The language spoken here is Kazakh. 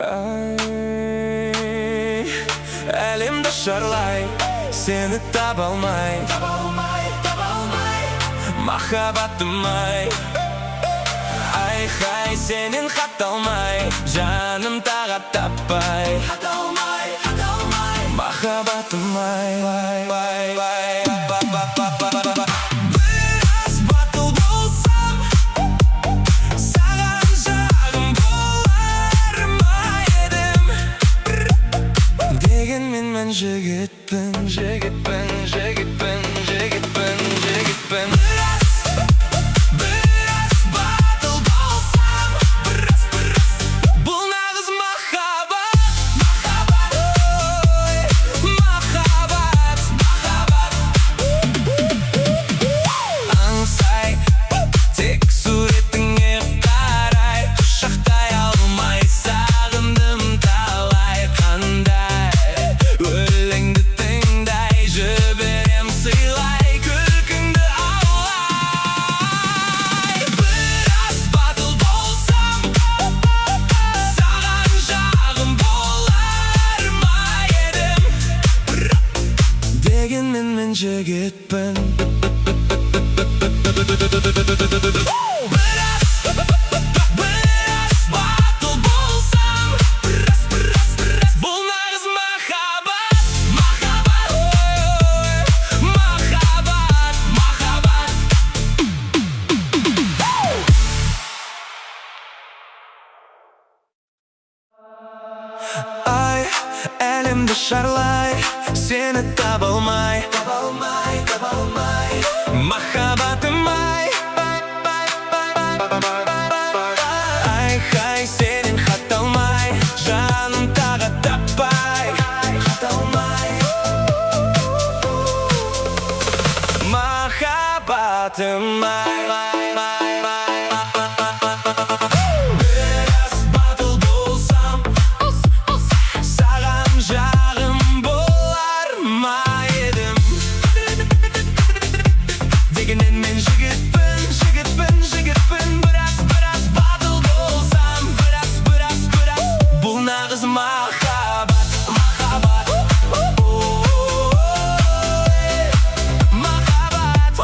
Ай, әлемді шарлай, сені таба алмай, махаббатым-ай. Ай-хай, сенен хат алмай, жаным тағат таппай, махаббатым-ай. Біраз батыл болсам, саған жағым болар ма едім? Дегенмен мен жігітпін. Біраз батыл болсам, бұл нағыз махаббат. Ой, махаббат. Аңсай, тек суретіңе қарай, құшақтай алмай сағындым талай. Қандай өлеңді тыңдай, жіберем сыйлай, күлкіңді аулай. Біраз батыл болсам, саған жағым болар ма едім? Дегенмен мен жігітпін. Біраз батыл болсам, бұл нағыз махаббат. Ой, махаббат. Ай, әлемді шарлай, сені таба алмай, махаббатым-ай. Ай-хай, сенен хат алмай, жаным тағат таппай, махаббатым-ай. Біраз батыл болсам, саған жағым болар ма едім? Дегенмен мен жігітпін. Біраз батыл болсам, бұл нағыз махаббат. Ой, махаббат.